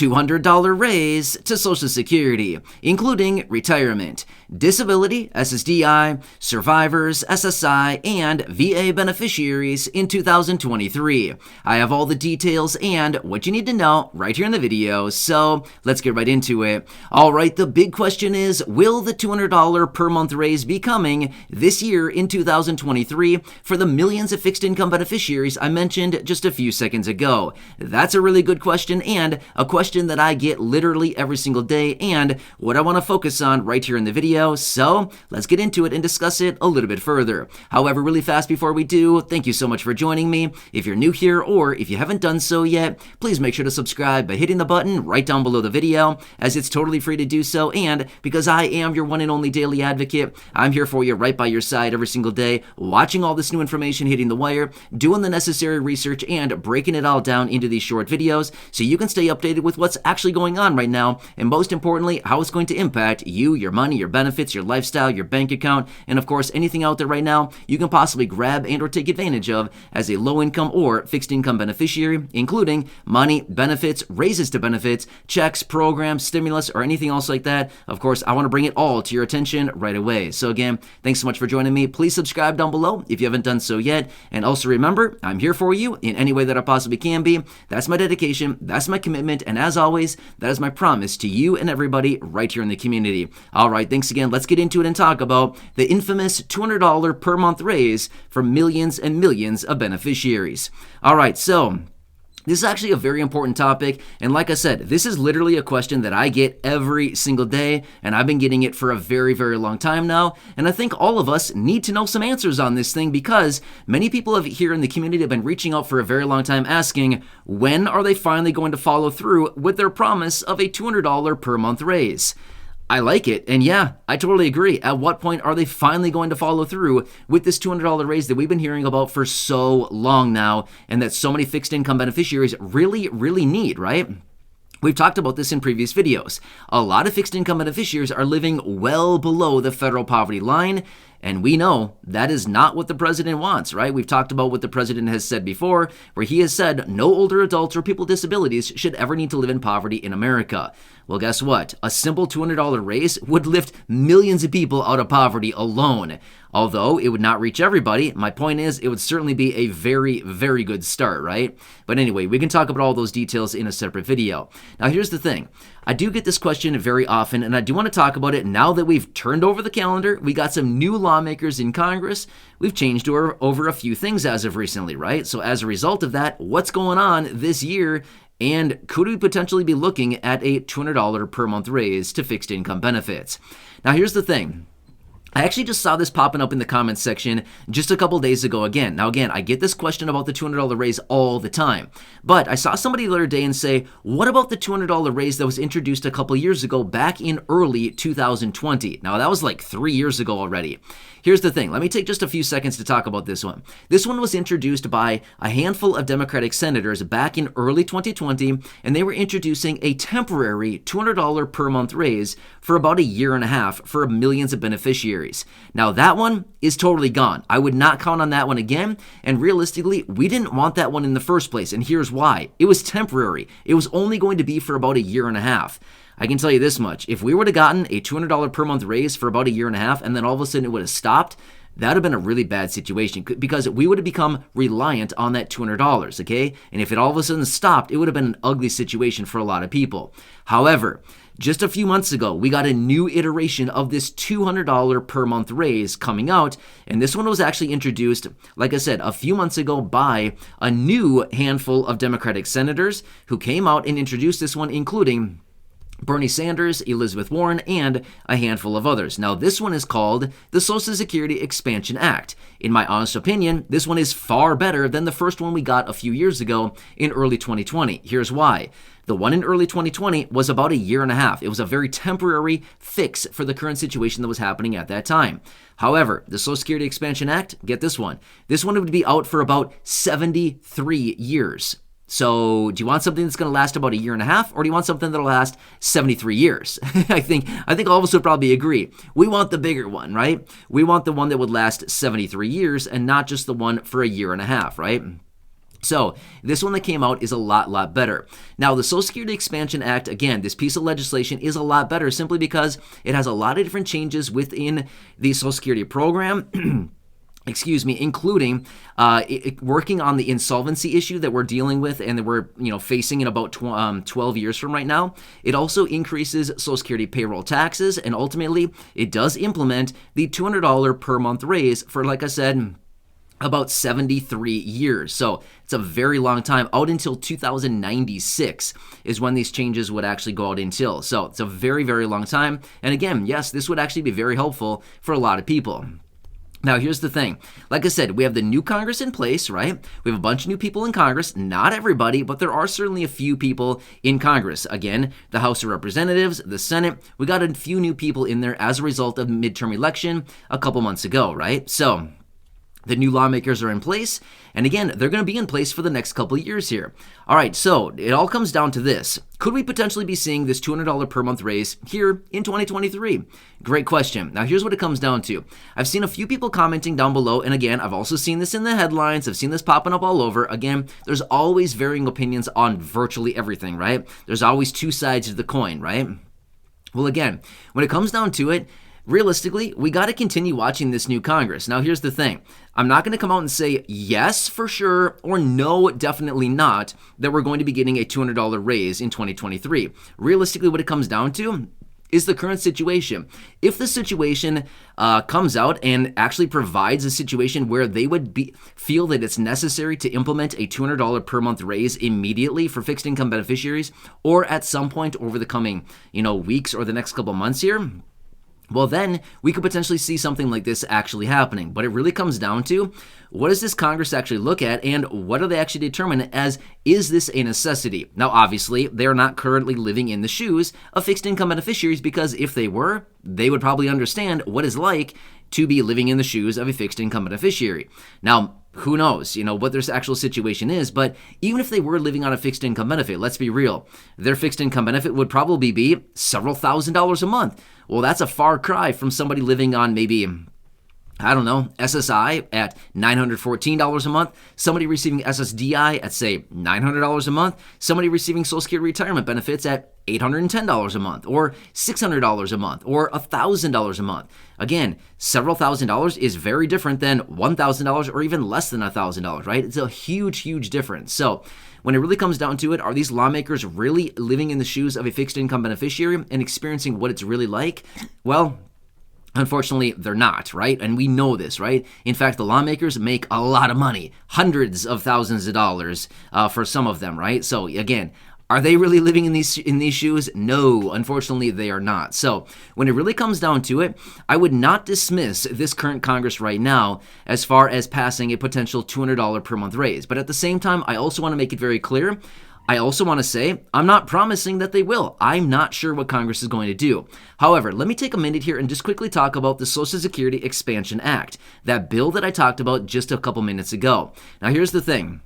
$200 raise to Social Security, including retirement, disability, SSDI, survivors, SSI, and VA beneficiaries in 2023. I have all the details and what you need to know right here in the video, so let's get right into it. All right, the big question is, will the $200 per month raise be coming this year in 2023 for the millions of fixed income beneficiaries I mentioned just a few seconds ago? That's a really good question, and a question that I get literally every single day, and what I want to focus on right here in the video. So let's get into it and discuss it a little bit further. However, really fast before we do, thank you so much for joining me. If you're new here or if you haven't done so yet, please make sure to subscribe by hitting the button right down below the video, as it's totally free to do so. And because I am your one and only daily advocate, I'm here for you right by your side every single day, watching all this new information hitting the wire, doing the necessary research, and breaking it all down into these short videos so you can stay updated with what's actually going on right now, and most importantly, how it's going to impact you, your money, your benefits, your lifestyle, your bank account, and of course anything out there right now you can possibly grab and or take advantage of as a low income or fixed income beneficiary, including money, benefits, raises to benefits, checks, programs, stimulus, or anything else like that. Of course, I want to bring it all to your attention right away. So again, thanks so much for joining me. Please subscribe down below if you haven't done so yet, and also remember, I'm here for you in any way that I possibly can be. That's my dedication, that's my commitment, and as always, that is my promise to you and everybody right here in the community. All right, thanks again. Let's get into it and talk about the infamous $200 per month raise for millions and millions of beneficiaries. All right, so this is actually a very important topic, and like I said, this is literally a question that I get every single day, and I've been getting it for a very, very long time now, and I think all of us need to know some answers on this thing, because many people here in the community have been reaching out for a very long time asking, when are they finally going to follow through with their promise of a $200 per month raise? I like it, and yeah, I totally agree. At what point are they finally going to follow through with this $200 raise that we've been hearing about for so long now, and that so many fixed income beneficiaries really, really need, right? We've talked about this in previous videos. A lot of fixed income beneficiaries are living well below the federal poverty line, and we know that is not what the president wants, right? We've talked about what the president has said before, where he has said no older adults or people with disabilities should ever need to live in poverty in America. Well, guess what? A simple $200 raise would lift millions of people out of poverty alone. Although it would not reach everybody, my point is it would certainly be a very, very good start, right? But anyway, we can talk about all those details in a separate video. Now, here's the thing. I do get this question very often, and I do want to talk about it now that we've turned over the calendar. We got some new lawmakers in Congress. We've changed over a few things as of recently, right? So as a result of that, what's going on this year? And could we potentially be looking at a $200 per month raise to fixed income benefits? Now, here's the thing. I actually just saw this popping up in the comments section just a couple days ago again. Now again, I get this question about the $200 raise all the time, but I saw somebody the other day and say, what about the $200 raise that was introduced a couple years ago back in early 2020? Now that was like 3 years ago already. Here's the thing. Let me take just a few seconds to talk about this one. This one was introduced by a handful of Democratic senators back in early 2020, and they were introducing a temporary $200 per month raise for about a year and a half for millions of beneficiaries. Now that one is totally gone. I would not count on that one again, and realistically, we didn't want that one in the first place, and here's why. It was temporary. It was only going to be for about a year and a half. I can tell you this much, if we would have gotten a $200 per month raise for about a year and a half and then all of a sudden it would have stopped, that would have been a really bad situation because we would have become reliant on that $200, okay? And if it all of a sudden stopped, it would have been an ugly situation for a lot of people. However, just a few months ago, we got a new iteration of this $200 per month raise coming out, and this one was actually introduced, like I said, a few months ago by a new handful of Democratic senators who came out and introduced this one, including Bernie Sanders, Elizabeth Warren, and a handful of others. Now, this one is called the Social Security Expansion Act. In my honest opinion, this one is far better than the first one we got a few years ago in early 2020. Here's why. The one in early 2020 was about a year and a half. It was a very temporary fix for the current situation that was happening at that time. However, the Social Security Expansion Act, get this one. This one would be out for about 73 years. So do you want something that's going to last about a year and a half, or do you want something that'll last 73 years? I think all of us would probably agree. We want the bigger one, right? We want the one that would last 73 years and not just the one for a year and a half, right? So this one that came out is a lot better. Now, the Social Security Expansion Act, again, this piece of legislation is a lot better simply because it has a lot of different changes within the Social Security program. Excuse me, including working on the insolvency issue that we're dealing with and that we're facing in about 12 years from right now. It also increases Social Security payroll taxes, and ultimately it does implement the $200 per month raise for, like I said, about 73 years. So it's a very long time, out until 2096 is when these changes would actually go out until. So it's a very long time. And again, yes, this would actually be very helpful for a lot of people. Now, here's the thing. Like I said, we have the new Congress in place, right? We have a bunch of new people in Congress. Not everybody, but there are certainly a few people in Congress. Again, the House of Representatives, the Senate, we got a few new people in there as a result of the midterm election a couple months ago, right? So the new lawmakers are in place, and again, they're going to be in place for the next couple of years here. All right, so it all comes down to this. Could we potentially be seeing this $200 per month raise here in 2023? Great question. Now, here's what it comes down to. I've seen a few people commenting down below, and again, I've also seen this in the headlines. I've seen this popping up all over. Again, there's always varying opinions on virtually everything, right? There's always two sides of the coin, right? Well, again, when it comes down to it, realistically, we got to continue watching this new Congress. Now, here's the thing. I'm not going to come out and say yes for sure or no, definitely not, that we're going to be getting a $200 raise in 2023. Realistically, what it comes down to is the current situation. If the situation comes out and actually provides a situation where they would feel that it's necessary to implement a $200 per month raise immediately for fixed income beneficiaries, or at some point over the coming weeks or the next couple months here, well, then we could potentially see something like this actually happening. But it really comes down to, what does this Congress actually look at, and what do they actually determine as, is this a necessity? Now, obviously, they're not currently living in the shoes of fixed income beneficiaries, because if they were, they would probably understand what it's like to be living in the shoes of a fixed income beneficiary. Now, who knows, what their actual situation is, but even if they were living on a fixed income benefit, let's be real, their fixed income benefit would probably be several $1,000s a month. Well, that's a far cry from somebody living on maybe, I don't know, SSI at $914 a month, somebody receiving SSDI at, say, $900 a month, somebody receiving Social Security retirement benefits at $810 a month, or $600 a month, or $1,000 a month. Again, several $1,000s is very different than $1,000 or even less than $1,000, right? It's a huge difference. So when it really comes down to it, are these lawmakers really living in the shoes of a fixed income beneficiary and experiencing what it's really like? Well, unfortunately, they're not, right? And we know this, right? In fact, the lawmakers make a lot of money, hundreds of thousands of dollars for some of them, right? So again, are they really living in these shoes? No, unfortunately, they are not. So when it really comes down to it, I would not dismiss this current Congress right now as far as passing a potential $200 per month raise. But at the same time, I also want to make it very clear, I also want to say, I'm not promising that they will. I'm not sure what Congress is going to do. However, let me take a minute here and just quickly talk about the Social Security Expansion Act, that bill that I talked about just a couple minutes ago. Now, here's the thing.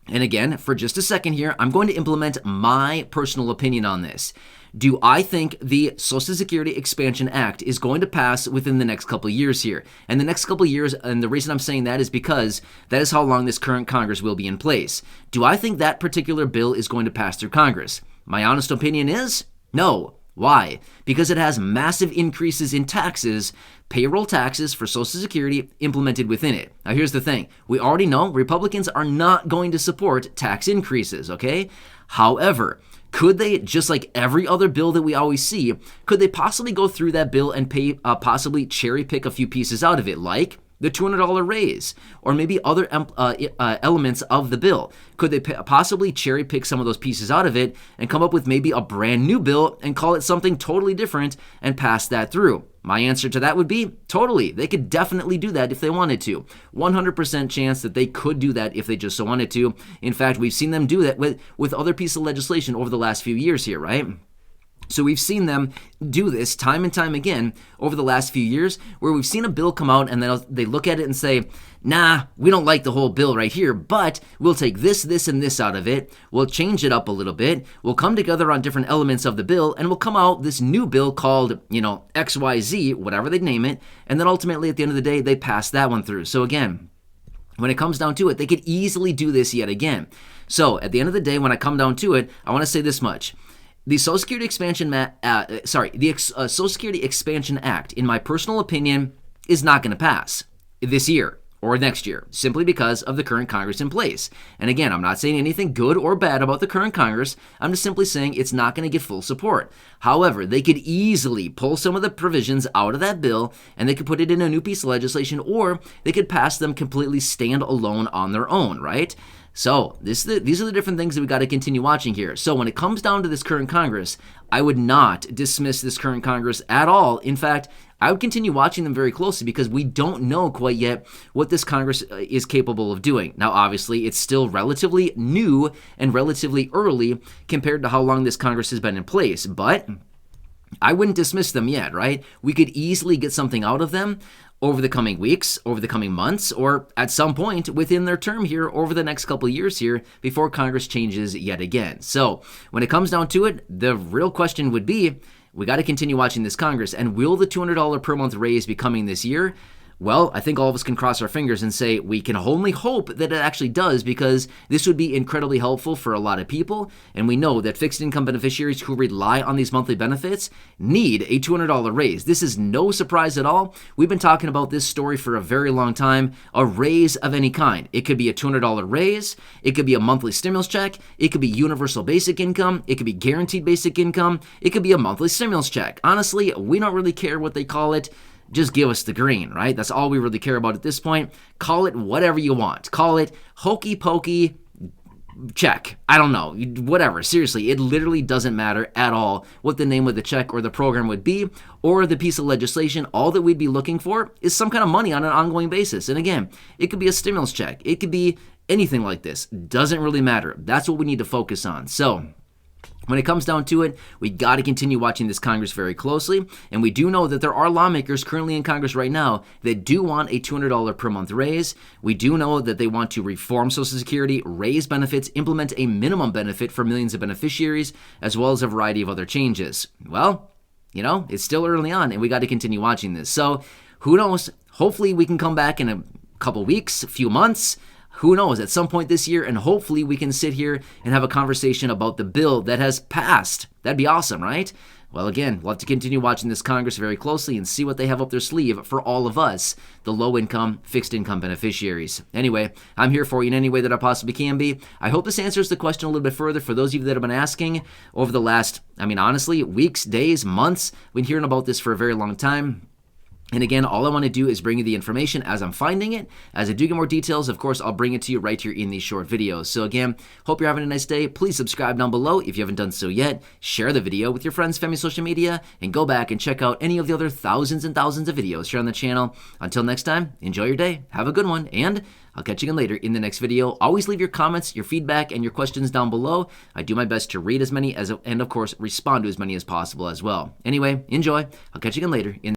And again, for just a second here, I'm going to implement my personal opinion on this. Do I think the Social Security Expansion Act is going to pass within the next couple of years here? And the next couple of years, and the reason I'm saying that is because that is how long this current Congress will be in place. Do I think that particular bill is going to pass through Congress? My honest opinion is no. Why? Because it has massive increases in taxes, payroll taxes for Social Security implemented within it. Now, here's the thing. We already know Republicans are not going to support tax increases, okay? However, could they, just like every other bill that we always see, could they possibly go through that bill and possibly cherry pick a few pieces out of it, like the $200 raise, or maybe other elements of the bill? Could they possibly cherry pick some of those pieces out of it and come up with maybe a brand new bill and call it something totally different and pass that through? My answer to that would be totally. They could definitely do that if they wanted to. 100% chance that they could do that if they just so wanted to. In fact, we've seen them do that with other pieces of legislation over the last few years here, right? So we've seen them do this time and time again over the last few years, where we've seen a bill come out and then they look at it and say, nah, we don't like the whole bill right here, but we'll take this, and this out of it. We'll change it up a little bit. We'll come together on different elements of the bill, and we'll come out this new bill called, XYZ, whatever they name it. And then ultimately, at the end of the day, they pass that one through. So again, when it comes down to it, they could easily do this yet again. So at the end of the day, when I come down to it, I want to say this much. The Social Security Social Security Expansion Act, in my personal opinion, is not going to pass this year or next year, simply because of the current Congress in place. And again, I'm not saying anything good or bad about the current Congress. I'm just simply saying it's not going to get full support. However, they could easily pull some of the provisions out of that bill, and they could put it in a new piece of legislation, or they could pass them completely stand alone on their own, right? So these are the different things that we got to continue watching here. So when it comes down to this current Congress, I would not dismiss this current Congress at all. In fact, I would continue watching them very closely because we don't know quite yet what this Congress is capable of doing. Now, obviously, it's still relatively new and relatively early compared to how long this Congress has been in place, but I wouldn't dismiss them yet, right? We could easily get something out of them over the coming weeks, over the coming months, or at some point within their term here over the next couple of years here before Congress changes yet again. So when it comes down to it, the real question would be, we got to continue watching this Congress, and will the $200 per month raise be coming this year? Well, I think all of us can cross our fingers and say we can only hope that it actually does, because this would be incredibly helpful for a lot of people. And we know that fixed income beneficiaries who rely on these monthly benefits need a $200 raise. This is no surprise at all. We've been talking about this story for a very long time. A raise of any kind. It could be a $200 raise. It could be a monthly stimulus check. It could be universal basic income. It could be guaranteed basic income. It could be a monthly stimulus check. Honestly, we don't really care what they call it. Just give us the green, right? That's all we really care about at this point. Call it whatever you want. Call it hokey pokey check. I don't know. Whatever. Seriously, it literally doesn't matter at all what the name of the check or the program would be or the piece of legislation. All that we'd be looking for is some kind of money on an ongoing basis. And again, it could be a stimulus check. It could be anything like this. Doesn't really matter. That's what we need to focus on. So when it comes down to it, we got to continue watching this Congress very closely, and we do know that there are lawmakers currently in Congress right now that do want a $200 per month raise. We do know that they want to reform Social Security, raise benefits, implement a minimum benefit for millions of beneficiaries, as well as a variety of other changes. Well, it's still early on, and we got to continue watching this. So who knows? Hopefully we can come back in a couple weeks, a few months, who knows, at some point this year, and hopefully we can sit here and have a conversation about the bill that has passed. That'd be awesome, right? Well, again, we'll have to continue watching this Congress very closely and see what they have up their sleeve for all of us, the low-income, fixed-income beneficiaries. Anyway, I'm here for you in any way that I possibly can be. I hope this answers the question a little bit further for those of you that have been asking over the last, honestly, weeks, days, months. We've been hearing about this for a very long time. And again, all I want to do is bring you the information as I'm finding it. As I do get more details, of course, I'll bring it to you right here in these short videos. So again, hope you're having a nice day. Please subscribe down below if you haven't done so yet. Share the video with your friends, family, social media, and go back and check out any of the other thousands and thousands of videos here on the channel. Until next time, enjoy your day, have a good one, and I'll catch you again later in the next video. Always leave your comments, your feedback, and your questions down below. I do my best to read as many and of course respond to as many as possible as well. Anyway, enjoy. I'll catch you again later in